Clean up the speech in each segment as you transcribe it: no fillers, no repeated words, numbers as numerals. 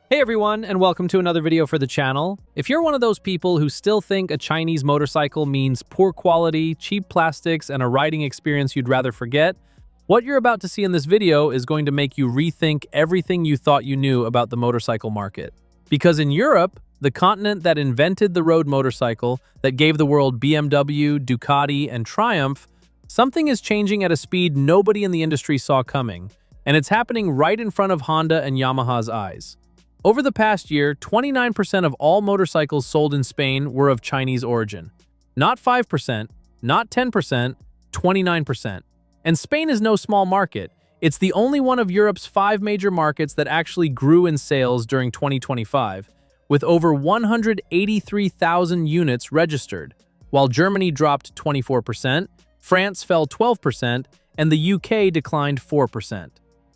Hey everyone, and welcome to another video for the channel. If you're one of those people who still think a Chinese motorcycle means poor quality, cheap plastics, and a riding experience you'd rather forget, what you're about to see in this video is going to make you rethink everything you thought you knew about the motorcycle market. Because in Europe, the continent that invented the road motorcycle, that gave the world BMW, Ducati, and Triumph, something is changing at a speed nobody in the industry saw coming, and it's happening right in front of Honda and Yamaha's eyes. Over the past year, 29% of all motorcycles sold in Spain were of Chinese origin. Not 5%, not 10%, 29%. And Spain is no small market. It's the only one of Europe's 5 major markets that actually grew in sales during 2025, with over 183,000 units registered, while Germany dropped 24%, France fell 12%, and the UK declined 4%.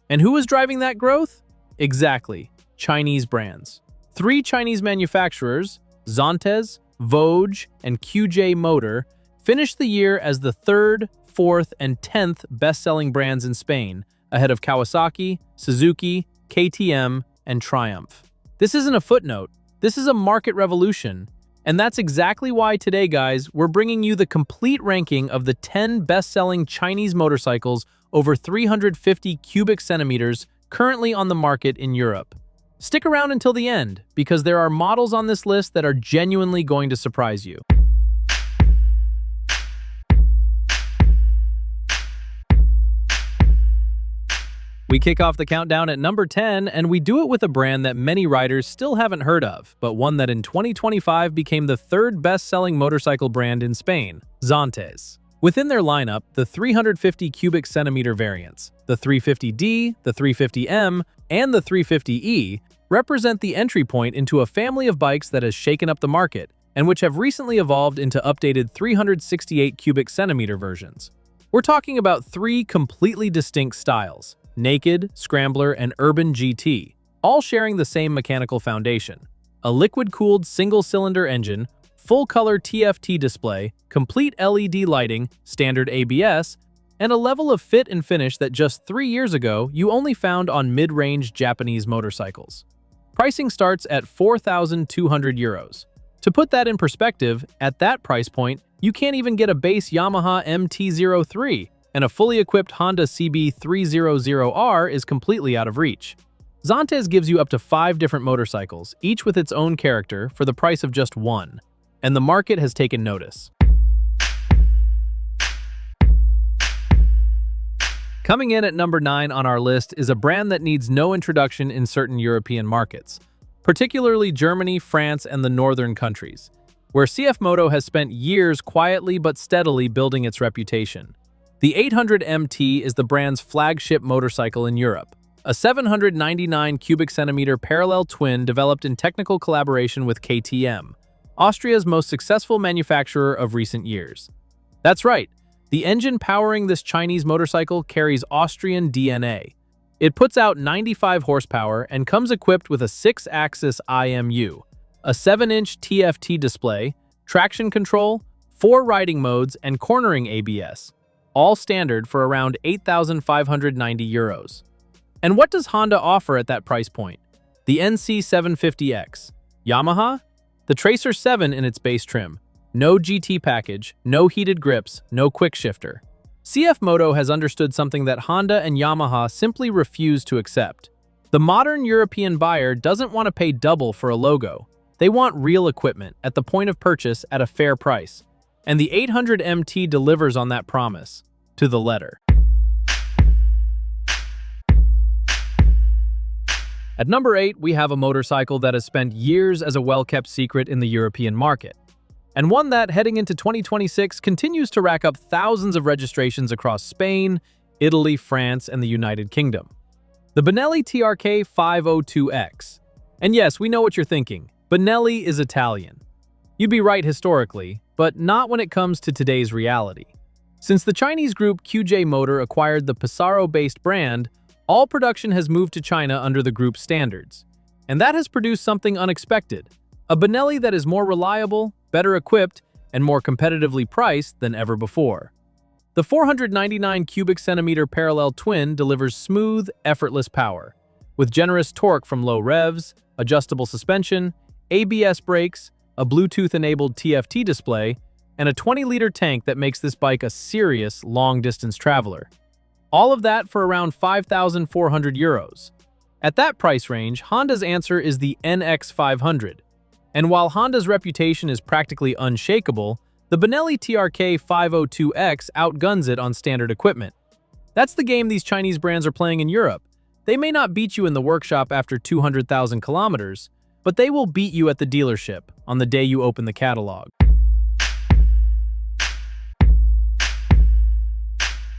And who was driving that growth? Exactly. Chinese brands. 3 Chinese manufacturers, Zontes, Vogue, and QJ Motor, finished the year as the 3rd, 4th, and 10th best-selling brands in Spain, ahead of Kawasaki, Suzuki, KTM, and Triumph. This isn't a footnote, this is a market revolution. And that's exactly why today, guys, we're bringing you the complete ranking of the 10 best-selling Chinese motorcycles over 350 cubic centimeters currently on the market in Europe. Stick around until the end, because there are models on this list that are genuinely going to surprise you. We kick off the countdown at number 10, and we do it with a brand that many riders still haven't heard of, but one that in 2025 became the 3rd best-selling motorcycle brand in Spain, Zontes. Within their lineup, the 350 cubic centimeter variants, the 350D, the 350M, and the 350E, represent the entry point into a family of bikes that has shaken up the market, and which have recently evolved into updated 368 cubic centimeter versions. We're talking about 3 completely distinct styles: Naked, Scrambler, and Urban GT, all sharing the same mechanical foundation. A liquid-cooled single-cylinder engine, full-color TFT display, complete LED lighting, standard ABS, and a level of fit and finish that just 3 years ago you only found on mid-range Japanese motorcycles. Pricing starts at 4,200 euros. To put that in perspective, at that price point, you can't even get a base Yamaha MT-03, and a fully equipped Honda CB300R is completely out of reach. Zontes gives you up to 5 different motorcycles, each with its own character, for the price of just one. And the market has taken notice. Coming in at number 9 on our list is a brand that needs no introduction in certain European markets, particularly Germany, France, and the northern countries, where CFMoto has spent years quietly but steadily building its reputation. The 800 MT is the brand's flagship motorcycle in Europe, a 799 cubic centimeter parallel twin developed in technical collaboration with KTM, Austria's most successful manufacturer of recent years. That's right, the engine powering this Chinese motorcycle carries Austrian DNA. It puts out 95 horsepower and comes equipped with a 6-axis IMU, a 7-inch TFT display, traction control, 4 riding modes, and cornering ABS, all standard for around 8,590 euros. And what does Honda offer at that price point? The NC750X. Yamaha? The Tracer 7 in its base trim. No GT package, no heated grips, no quick shifter. CFMoto has understood something that Honda and Yamaha simply refuse to accept. The modern European buyer doesn't want to pay double for a logo. They want real equipment at the point of purchase at a fair price. And the 800 MT delivers on that promise, to the letter. At number 8, we have a motorcycle that has spent years as a well-kept secret in the European market, and one that, heading into 2026, continues to rack up thousands of registrations across Spain, Italy, France, and the United Kingdom. The Benelli TRK 502X. And yes, we know what you're thinking. Benelli is Italian. You'd be right historically, but not when it comes to today's reality. Since the Chinese group QJ Motor acquired the Pesaro-based brand, all production has moved to China under the group's standards. And that has produced something unexpected: a Benelli that is more reliable, better equipped, and more competitively priced than ever before. The 499 cubic centimeter parallel twin delivers smooth, effortless power, with generous torque from low revs, adjustable suspension, ABS brakes, a Bluetooth-enabled TFT display, and a 20-liter tank that makes this bike a serious long-distance traveler. All of that for around 5,400 euros. At that price range, Honda's answer is the NX500. And while Honda's reputation is practically unshakable, the Benelli TRK 502X outguns it on standard equipment. That's the game these Chinese brands are playing in Europe. They may not beat you in the workshop after 200,000 kilometers, but they will beat you at the dealership on the day you open the catalog.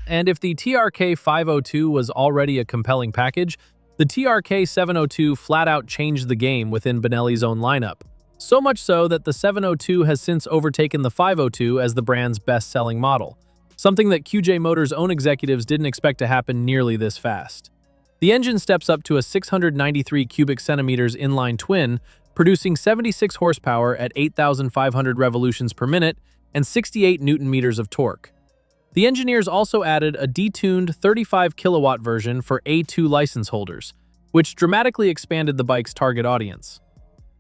And if the TRK 502 was already a compelling package, the TRK 702 flat-out changed the game within Benelli's own lineup. So much so that the 702 has since overtaken the 502 as the brand's best-selling model, something that QJ Motors' own executives didn't expect to happen nearly this fast. The engine steps up to a 693 cubic centimeters inline twin, producing 76 horsepower at 8,500 revolutions per minute and 68 newton-meters of torque. The engineers also added a detuned 35 kilowatt version for A2 license holders, which dramatically expanded the bike's target audience.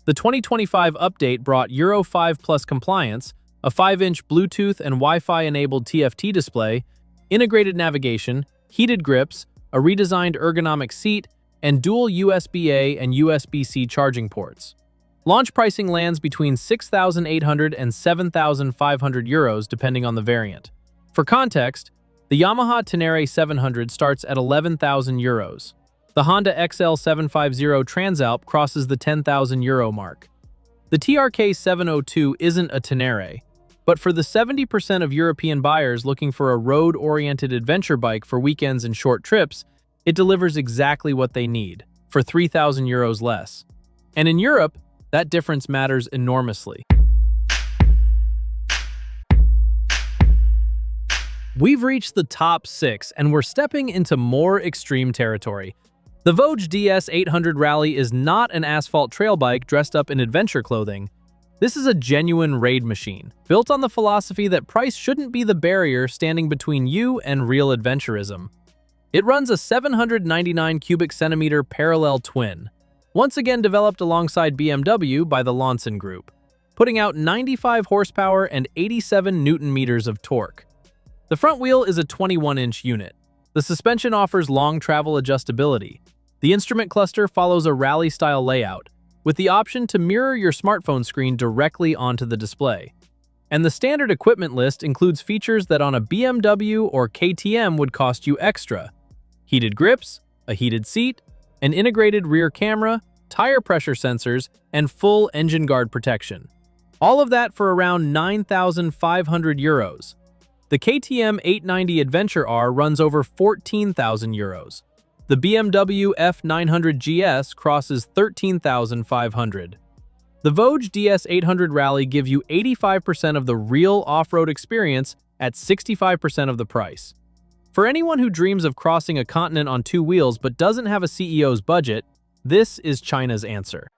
The 2025 update brought Euro 5 Plus compliance, a 5-inch Bluetooth and Wi-Fi-enabled TFT display, integrated navigation, heated grips, a redesigned ergonomic seat, and dual USB-A and USB-C charging ports. Launch pricing lands between 6,800 and 7,500 euros depending on the variant. For context, the Yamaha Tenere 700 starts at 11,000 euros. The Honda XL750 Transalp crosses the 10,000 euro mark. The TRK 702 isn't a Tenere, but for the 70% of European buyers looking for a road-oriented adventure bike for weekends and short trips, it delivers exactly what they need, for 3,000 euros less. And in Europe, that difference matters enormously. We've reached the top 6, and we're stepping into more extreme territory. The Vogue DS 800 Rally is not an asphalt trail bike dressed up in adventure clothing. This is a genuine raid machine, built on the philosophy that price shouldn't be the barrier standing between you and real adventurism. It runs a 799 cubic centimeter parallel twin, once again developed alongside BMW by the Lonson Group, putting out 95 horsepower and 87 newton-meters of torque. The front wheel is a 21-inch unit. The suspension offers long travel adjustability. The instrument cluster follows a rally-style layout, with the option to mirror your smartphone screen directly onto the display. And the standard equipment list includes features that on a BMW or KTM would cost you extra: heated grips, a heated seat, an integrated rear camera, tire pressure sensors, and full engine guard protection. All of that for around 9,500 euros. The KTM 890 Adventure R runs over 14,000 euros. The BMW F900 GS crosses 13,500. The Vogue DS 800 Rally gives you 85% of the real off-road experience at 65% of the price. For anyone who dreams of crossing a continent on 2 wheels but doesn't have a CEO's budget, this is China's answer.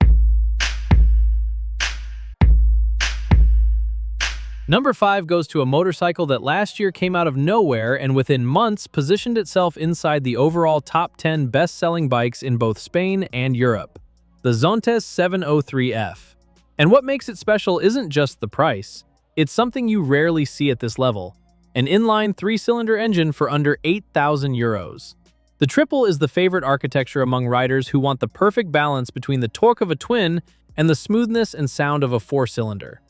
Number 5 goes to a motorcycle that last year came out of nowhere and within months positioned itself inside the overall top 10 best-selling bikes in both Spain and Europe, the Zontes 703F. And what makes it special isn't just the price, it's something you rarely see at this level: an inline 3-cylinder engine for under 8,000 euros. The triple is the favorite architecture among riders who want the perfect balance between the torque of a twin and the smoothness and sound of a 4-cylinder.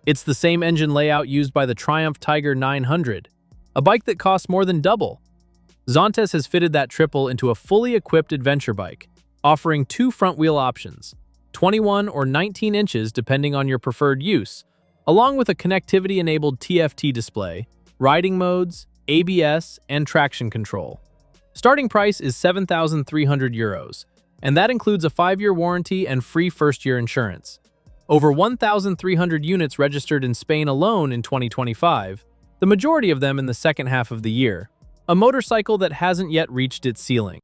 It's the same engine layout used by the Triumph Tiger 900, a bike that costs more than double. Zontes has fitted that triple into a fully equipped adventure bike, offering 2 front-wheel options, 21 or 19 inches depending on your preferred use, along with a connectivity-enabled TFT display, riding modes, ABS, and traction control. Starting price is 7,300 euros, and that includes a 5-year warranty and free first-year insurance. Over 1,300 units registered in Spain alone in 2025, the majority of them in the second half of the year, a motorcycle that hasn't yet reached its ceiling.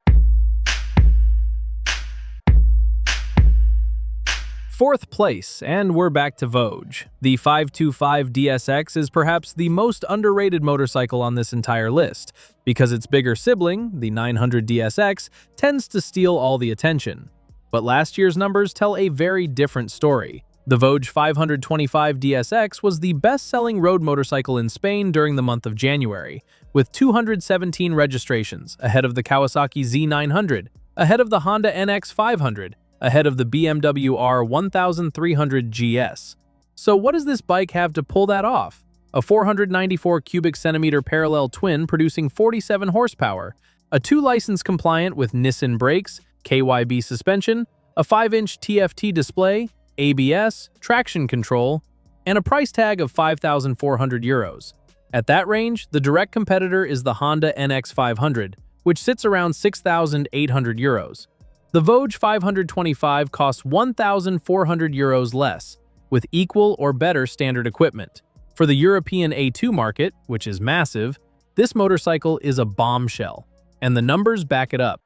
Fourth place, and we're back to Vogue. The 525 DSX is perhaps the most underrated motorcycle on this entire list, because its bigger sibling, the 900 DSX, tends to steal all the attention. But last year's numbers tell a very different story. The Vogue 525 DSX was the best-selling road motorcycle in Spain during the month of January, with 217 registrations, ahead of the Kawasaki Z900, ahead of the Honda NX500, ahead of the BMW R1300 GS. So what does this bike have to pull that off? A 494 cubic centimeter parallel twin producing 47 horsepower, a 2-license compliant with Nissan brakes, KYB suspension, a 5-inch TFT display, ABS, traction control, and a price tag of €5,400. At that range, the direct competitor is the Honda NX500, which sits around €6,800. The Vogue 525 costs €1,400 less, with equal or better standard equipment. For the European A2 market, which is massive, this motorcycle is a bombshell, and the numbers back it up.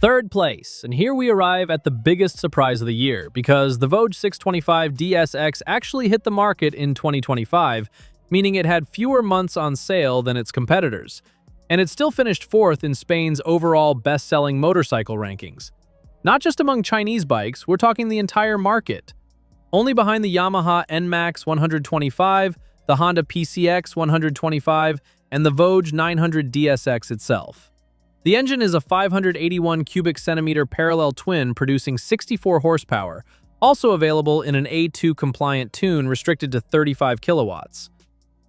Third place, and here we arrive at the biggest surprise of the year, because the Vogue 625 DSX actually hit the market in 2025, meaning it had fewer months on sale than its competitors. And it still finished fourth in Spain's overall best-selling motorcycle rankings. Not just among Chinese bikes, we're talking the entire market. Only behind the Yamaha NMAX 125, the Honda PCX 125, and the Vogue 900 DSX itself. The engine is a 581 cubic centimeter parallel twin producing 64 horsepower, also available in an A2 compliant tune restricted to 35 kilowatts.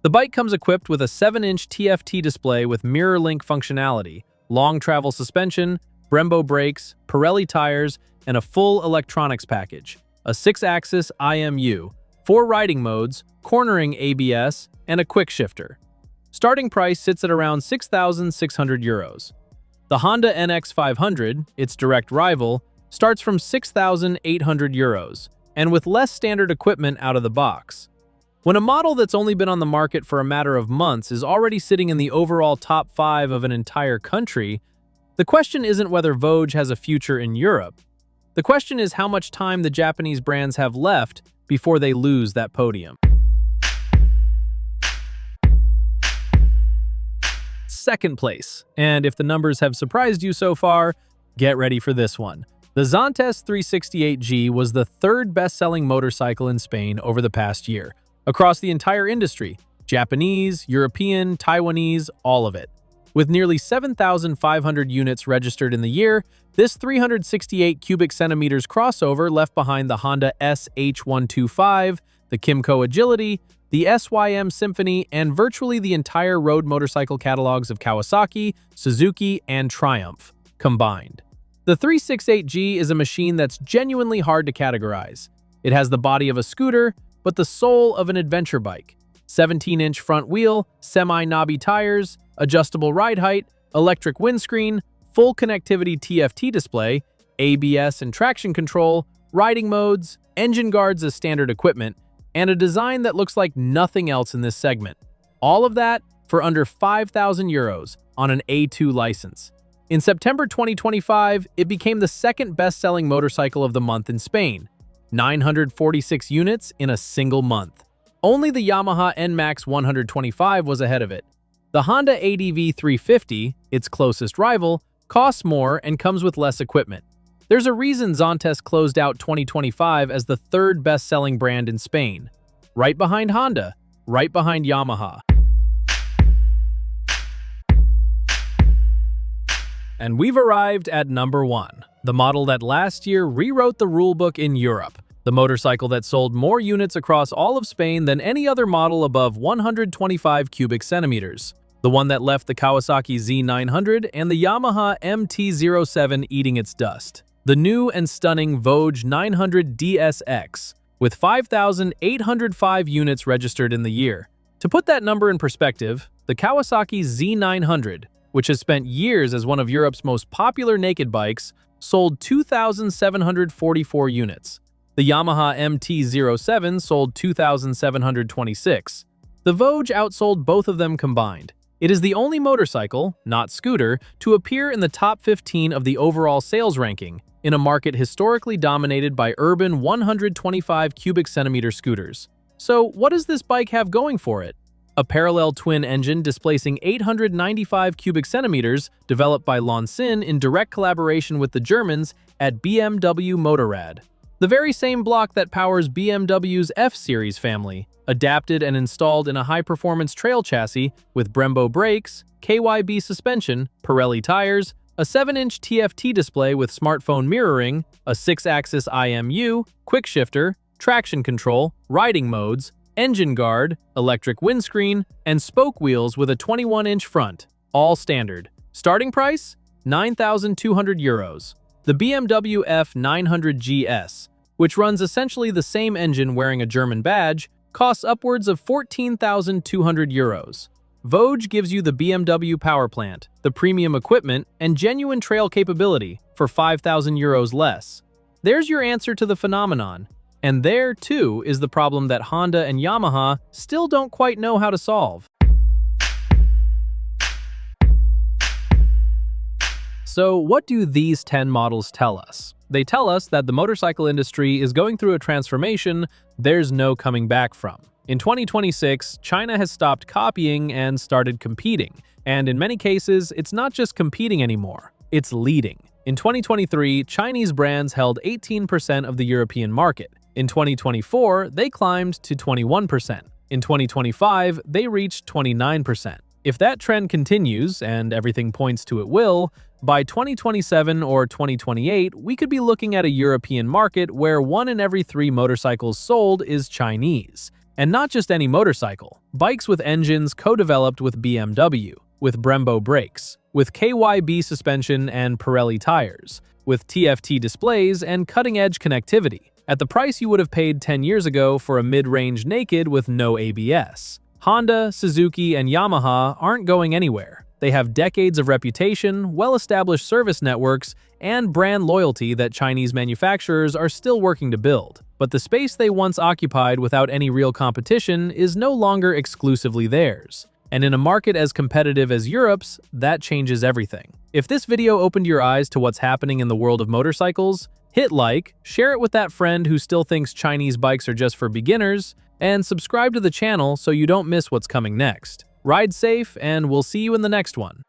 The bike comes equipped with a 7-inch TFT display with mirror link functionality, long travel suspension, Brembo brakes, Pirelli tires, and a full electronics package, a 6-axis IMU, 4 riding modes, cornering ABS, and a quick shifter. Starting price sits at around €6,600. The Honda NX500, its direct rival, starts from €6,800, and with less standard equipment out of the box. When a model that's only been on the market for a matter of months is already sitting in the overall top 5 of an entire country, the question isn't whether Vogue has a future in Europe. The question is how much time the Japanese brands have left before they lose that podium. Second place, and if the numbers have surprised you so far, get ready for this one. The Zontes 368G was the third best-selling motorcycle in Spain over the past year, across the entire industry, Japanese, European, Taiwanese, all of it. With nearly 7,500 units registered in the year, this 368 cubic centimeters crossover left behind the Honda SH125, the Kymco Agility, the SYM Symphony, and virtually the entire road motorcycle catalogs of Kawasaki, Suzuki, and Triumph combined. The 368G is a machine that's genuinely hard to categorize. It has the body of a scooter, but the soul of an adventure bike. 17-inch front wheel, semi-knobby tires, adjustable ride height, electric windscreen, full connectivity TFT display, ABS and traction control, riding modes, engine guards as standard equipment, and a design that looks like nothing else in this segment. All of that for under €5,000 on an A2 license. In September 2025, it became the second best-selling motorcycle of the month in Spain, 946 units in a single month. Only the Yamaha NMAX 125 was ahead of it. The Honda ADV 350, its closest rival, costs more and comes with less equipment. There's a reason Zontes closed out 2025 as the third best-selling brand in Spain, right behind Honda, right behind Yamaha. And we've arrived at number 1, the model that last year rewrote the rulebook in Europe, the motorcycle that sold more units across all of Spain than any other model above 125 cubic centimeters, the one that left the Kawasaki Z900 and the Yamaha MT-07 eating its dust. The new and stunning Vogue 900 DSX, with 5,805 units registered in the year. To put that number in perspective, the Kawasaki Z900, which has spent years as one of Europe's most popular naked bikes, sold 2,744 units. The Yamaha MT-07 sold 2,726. The Vogue outsold both of them combined. It is the only motorcycle, not scooter, to appear in the top 15 of the overall sales ranking, in a market historically dominated by urban 125 cubic centimeter scooters. So what does this bike have going for it? A parallel twin engine displacing 895 cubic centimeters, developed by Lonsin in direct collaboration with the Germans at BMW Motorrad. The very same block that powers BMW's F-Series family, adapted and installed in a high-performance trail chassis with Brembo brakes, KYB suspension, Pirelli tires, a 7-inch TFT display with smartphone mirroring, a 6-axis IMU, quick shifter, traction control, riding modes, engine guard, electric windscreen, and spoke wheels with a 21-inch front, all standard. Starting price? €9,200. The BMW F900 GS, which runs essentially the same engine wearing a German badge, costs upwards of €14,200. Vogue gives you the BMW power plant, the premium equipment, and genuine trail capability for €5,000 less. There's your answer to the phenomenon. And there, too, is the problem that Honda and Yamaha still don't quite know how to solve. So what do these 10 models tell us? They tell us that the motorcycle industry is going through a transformation there's no coming back from. In 2026, China has stopped copying and started competing. And in many cases, it's not just competing anymore, it's leading. In 2023, Chinese brands held 18% of the European market. In 2024, they climbed to 21%. In 2025, they reached 29%. If that trend continues, and everything points to it will, by 2027 or 2028, we could be looking at a European market where 1 in every 3 motorcycles sold is Chinese. And not just any motorcycle. Bikes with engines co-developed with BMW, with Brembo brakes, with KYB suspension and Pirelli tires, with TFT displays and cutting-edge connectivity, at the price you would have paid 10 years ago for a mid-range naked with no ABS. Honda, Suzuki, and Yamaha aren't going anywhere. They have decades of reputation, well-established service networks, and brand loyalty that Chinese manufacturers are still working to build. But the space they once occupied without any real competition is no longer exclusively theirs. And in a market as competitive as Europe's, that changes everything. If this video opened your eyes to what's happening in the world of motorcycles, hit like, share it with that friend who still thinks Chinese bikes are just for beginners, and subscribe to the channel so you don't miss what's coming next. Ride safe, and we'll see you in the next one.